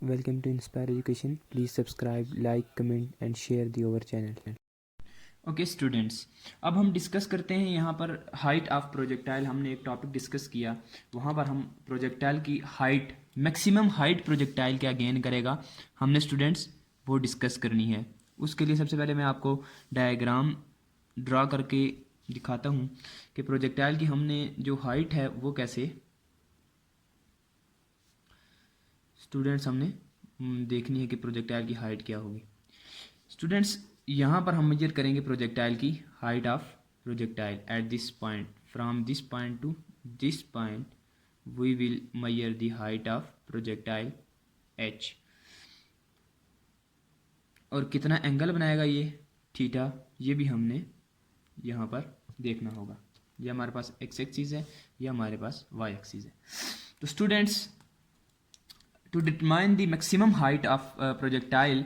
Welcome to Inspire Education. Please subscribe, like, comment and share the our channel. Okay students, अब हम discuss करते हैं यहाँ पर हाइट ऑफ प्रोजेक्टाइल। हमने एक टॉपिक डिस्कस किया, वहाँ पर हम प्रोजेक्टाइल की हाइट, मैक्सिमम हाइट प्रोजेक्टाइल क्या गेन करेगा, हमने स्टूडेंट्स वो डिस्कस करनी है। उसके लिए सबसे पहले मैं आपको डायग्राम ड्रा करके दिखाता हूँ कि प्रोजेक्टाइल की हमने जो हाइट है वो कैसे स्टूडेंट्स हमने देखनी है कि प्रोजेक्टाइल की हाइट क्या होगी। स्टूडेंट्स, यहाँ पर हम मेजर करेंगे प्रोजेक्टाइल की height of projectile at this point, from this point to this point we will measure the height of projectile h. और कितना एंगल बनाएगा ये थीटा, ये भी हमने यहाँ पर देखना होगा। ये हमारे पास एक्स एक्सिस है, ये हमारे पास वाई एक्सिस है। तो students, to determine the maximum height of projectile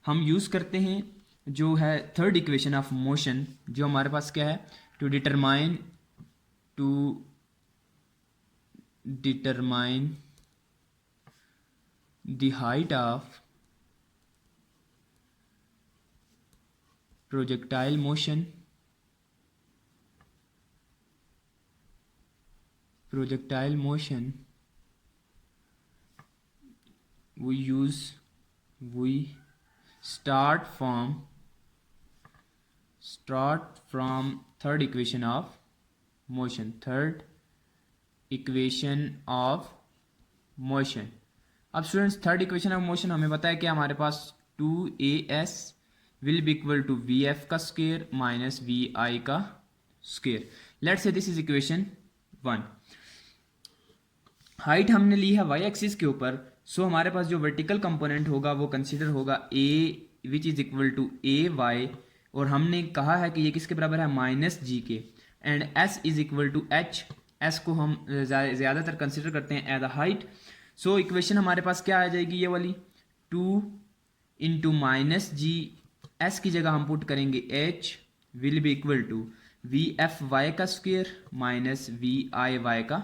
हम यूज़ करते हैं जो है थर्ड इक्वेशन ऑफ मोशन, जो हमारे पास क्या है, to determine the height of projectile motion, we start from third equation of motion, अब students third equation of motion हमें पता है कि हमारे पास 2as will be equal to vf का स्क्वायर माइनस vi का square. Let's say this is equation 1। Height हमने ली है वाई एक्सिस के ऊपर, सो हमारे पास जो वर्टिकल कंपोनेंट होगा वो कंसीडर होगा a which is equal to a y, और हमने कहा है कि ये किसके बराबर है, माइनस जी के, and s is equal to h. S को हम ज़्यादातर कंसिडर करते हैं as a height. So equation हमारे पास क्या आ जाएगी, ये वाली 2 इंटू माइनस जी, एस की जगह हम पुट करेंगे h will be equal to V F Y का square minus V I Y का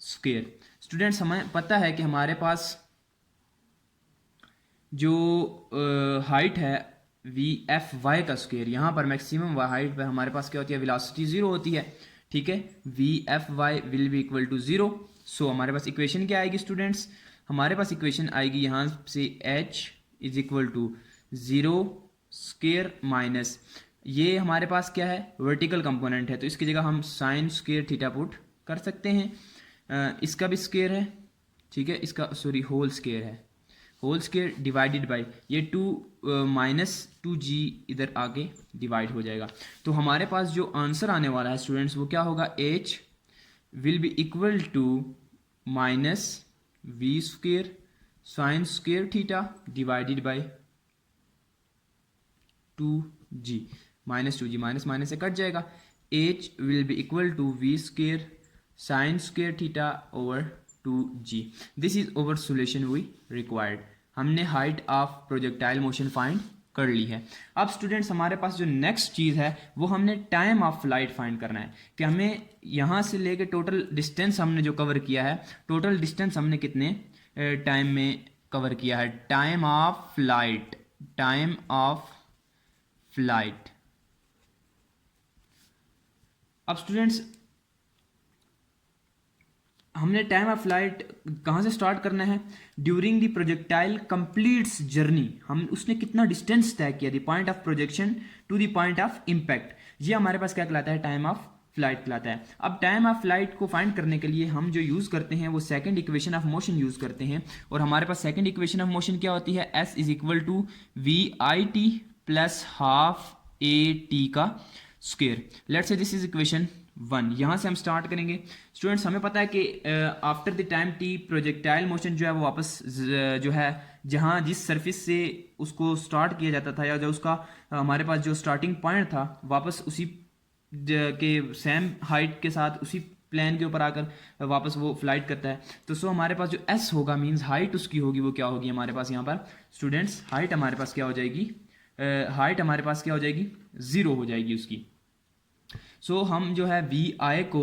स्क्वेयर। स्टूडेंट्स, हमें पता है कि हमारे पास जो हाइट है वी एफ वाई का स्क्वेयर, यहाँ पर मैक्सिमम हाइट पर हमारे पास क्या होती है, वेलोसिटी ज़ीरो होती है, ठीक है। V F Y will be equal to zero. So हमारे पास इक्वेशन क्या आएगी स्टूडेंट्स, हमारे पास इक्वेशन आएगी यहाँ से h is equal to zero square minus, ये हमारे पास क्या है, वर्टिकल कंपोनेंट है, तो इसकी जगह हम साइन स्क्वेयर थीटा पुट कर सकते हैं। इसका भी स्क्वेयर है, ठीक है, इसका सॉरी होल स्क्वेयर है, होल स्क्वेयर डिवाइडेड बाई ये 2 माइनस 2g इधर आके डिवाइड हो जाएगा। तो हमारे पास जो आंसर आने वाला है स्टूडेंट्स वो क्या होगा, h will be equal to minus v square sine square theta divided by 2g, minus 2g minus minus से कट जाएगा, h will be equal to v square sine square theta over 2g। This is over solution we required. हमने height of projectile motion find कर ली है। अब students, हमारे पास जो नेक्स्ट चीज़ है वो हमने टाइम ऑफ फ्लाइट फाइंड करना है, कि हमें यहाँ से लेके टोटल डिस्टेंस हमने जो कवर किया है, टोटल डिस्टेंस हमने कितने टाइम में कवर किया है, टाइम ऑफ फ्लाइट। अब स्टूडेंट्स, हमने टाइम ऑफ फ्लाइट कहाँ से स्टार्ट करना है, during the projectile completes journey, हम उसने कितना डिस्टेंस तय किया, the point of projection to the point of impact, ये हमारे पास क्या कहलाता है, टाइम ऑफ फ्लाइट कहलाता है। अब टाइम ऑफ फ्लाइट को फाइंड करने के लिए हम जो यूज़ करते हैं वो second equation of motion use करते हैं, और हमारे पास सेकंड इक्वेशन ऑफ मोशन क्या होती है, s is equal to v i t plus half a t का square. Let's say this is equation 1। यहाँ से हम स्टार्ट करेंगे। स्टूडेंट्स, हमें पता है कि after the time T projectile motion जो है वो वापस जो है जहाँ जिस सरफेस से उसको स्टार्ट किया जाता था, या जो उसका हमारे पास जो स्टार्टिंग पॉइंट था, वापस उसी के सेम हाइट के साथ उसी प्लेन के ऊपर आकर वापस वो फ्लाइट करता है। तो सो हमारे पास जो s होगा मीन्स हाइट उसकी होगी, वो क्या होगी हमारे पास यहाँ पर स्टूडेंट्स, हाइट हमारे पास क्या हो जाएगी, हाइट हमारे पास क्या हो जाएगी, ज़ीरो हो जाएगी उसकी। सो हम जो है वी आई को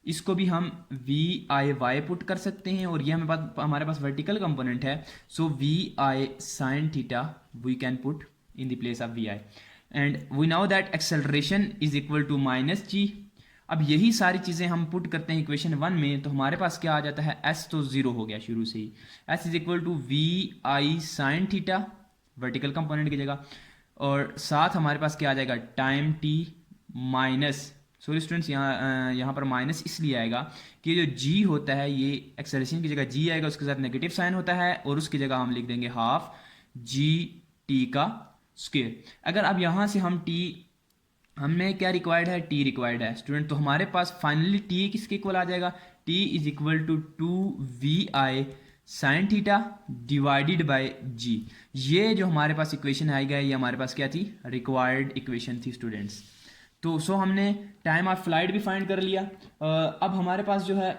इसको भी हम वी आई वाई पुट कर सकते हैं, और ये हमारे पास वर्टिकल कंपोनेंट है, so v i sine theta we can put in the place of v i, and we now that acceleration is equal to minus g. अब यही सारी चीज़ें हम पुट करते हैं इक्वेशन 1 में, तो हमारे पास क्या आ जाता है, एस तो जीरो हो गया शुरू से ही, s is equal to v i sine theta vertical component की जगह, और साथ हमारे पास क्या आ जाएगा, time t minus, sorry students यहाँ पर माइनस इसलिए आएगा कि जो जी होता है ये एक्सेलरेशन की जगह जी आएगा, उसके साथ नेगेटिव साइन होता है, और उसकी जगह हम लिख देंगे हाफ जी टी का स्क्वायर। अगर अब यहाँ से हम टी, हमें क्या रिक्वायर्ड है, टी रिक्वायर्ड है स्टूडेंट, तो हमारे पास फाइनली टी किसके इक्वल आ जाएगा, t is equal to 2vi sine theta divided by g. ये जो हमारे पास इक्वेशन आएगा ये हमारे पास क्या थी, रिक्वायर्ड इक्वेशन थी स्टूडेंट्स। तो सो हमने टाइम ऑफ फ्लाइट भी फाइंड कर लिया। अब हमारे पास जो है,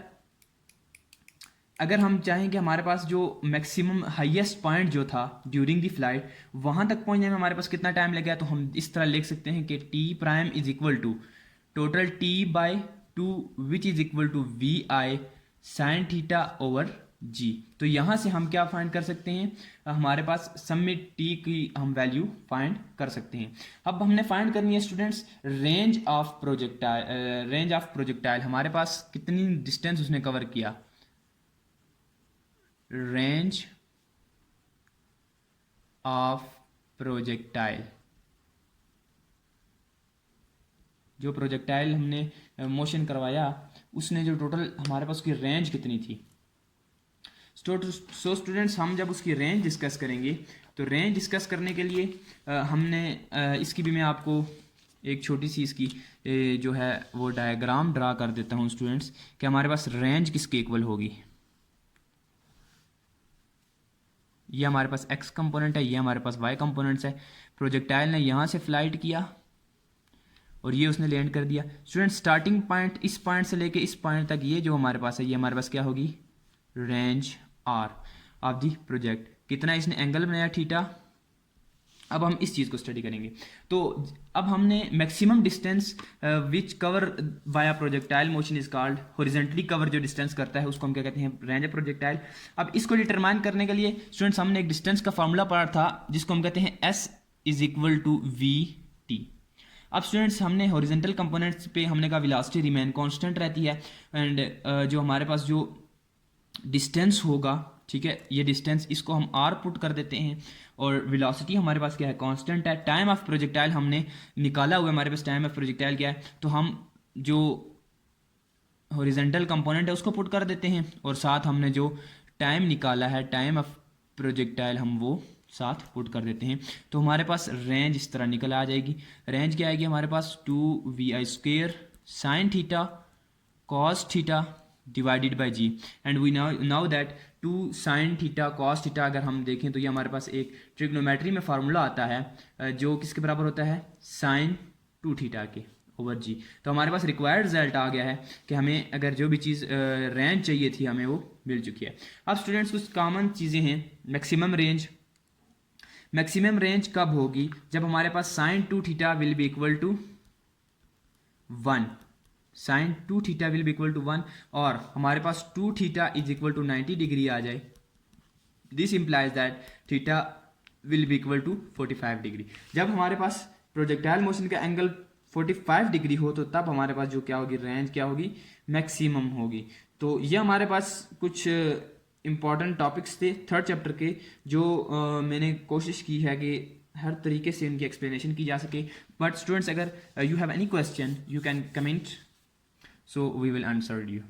अगर हम चाहें कि हमारे पास जो मैक्सिमम हाईएस्ट पॉइंट जो था ड्यूरिंग द फ्लाइट, वहाँ तक पहुँचने में हमारे पास कितना टाइम लगेगा, तो हम इस तरह लिख सकते हैं कि t prime is equal to total t by 2 which is equal to v i sine theta over g. तो यहाँ से हम क्या फाइंड कर सकते हैं, हमारे पास समिट टी की हम वैल्यू फाइंड कर सकते हैं। अब हमने फाइंड करनी है students range of projectile. Range of projectile हमारे पास कितनी डिस्टेंस उसने कवर किया, रेंज ऑफ प्रोजेक्टाइल, जो प्रोजेक्टाइल हमने मोशन करवाया उसने जो टोटल हमारे पास उसकी रेंज कितनी थी। सो स्टूडेंट्स हम जब उसकी रेंज डिस्कस करेंगे, तो रेंज डिस्कस करने के लिए हमने इसकी भी मैं आपको एक छोटी सी इसकी जो है वो डायग्राम ड्रा कर देता हूँ स्टूडेंट्स, कि हमारे पास रेंज किसके इक्वल होगी। ये हमारे पास x कंपोनेंट है, ये हमारे पास y कंपोनेंट्स है। प्रोजेक्टाइल ने यहाँ से फ्लाइट किया और ये उसने लैंड कर दिया। स्टूडेंट स्टार्टिंग पॉइंट इस पॉइंट से लेके इस पॉइंट तक ये जो हमारे पास है, ये हमारे पास क्या होगी, range R of the project. कितना इसने एंगल बनाया, थीटा। अब हम इस चीज़ को स्टडी करेंगे। तो अब हमने maximum distance which cover via projectile motion is called, horizontally cover जो डिस्टेंस करता है उसको हम क्या कहते हैं, रेंज ऑफ प्रोजेक्टाइल। अब इसको डिटरमाइन करने के लिए स्टूडेंट्स हमने एक डिस्टेंस का फॉर्मूला पढ़ा था जिसको हम कहते हैं s is equal to v t. अब स्टूडेंट्स हमने हॉरिजेंटल कंपोनेंट्स पे हमने कहा वेलोसिटी रिमेन कांस्टेंट रहती है, एंड जो हमारे पास जो डिस्टेंस होगा, ठीक है, ये डिस्टेंस इसको हम आर पुट कर देते हैं, और वेलोसिटी हमारे पास क्या है, कांस्टेंट है। टाइम ऑफ प्रोजेक्टाइल हमने निकाला हुआ, हमारे पास टाइम ऑफ प्रोजेक्टाइल क्या है, तो हम जो हॉरिजॉन्टल कंपोनेंट है उसको पुट कर देते हैं, और साथ हमने जो टाइम निकाला है टाइम ऑफ प्रोजेक्टाइल हम वो साथ पुट कर देते हैं। तो हमारे पास रेंज इस तरह निकल आ जाएगी। रेंज क्या आएगी हमारे पास, 2vi² sine theta cos theta divided by g, and we now that 2 sine theta cos theta अगर हम देखें तो ये हमारे पास एक ट्रिग्नोमेट्री में फार्मूला आता है जो किसके बराबर होता है, साइन 2 थीटा के ओवर जी। तो हमारे पास रिक्वायर्ड रिजल्ट आ गया है कि हमें अगर जो भी चीज़ रेंज चाहिए थी हमें वो मिल चुकी है। अब स्टूडेंट्स कुछ कॉमन चीज़ें हैं। मैक्सिमम रेंज, मैक्सिमम रेंज कब होगी, जब हमारे पास sine 2 theta will be equal to 1, sine 2 theta will be equal to 1, और हमारे पास 2 theta is equal to 90 degree आ जाए। This implies that theta will be equal to 45 degree. जब हमारे पास प्रोजेक्टाइल मोशन का एंगल 45 डिग्री हो तो तब हमारे पास जो क्या होगी, रेंज क्या होगी, मैक्सिमम होगी। तो ये हमारे पास कुछ इंपॉर्टेंट टॉपिक्स थे थर्ड चैप्टर के, जो मैंने कोशिश की है कि हर तरीके से उनकी एक्सप्लेनेशन की जा सके। बट स्टूडेंट्स अगर you have any question you can comment, so we will answer you.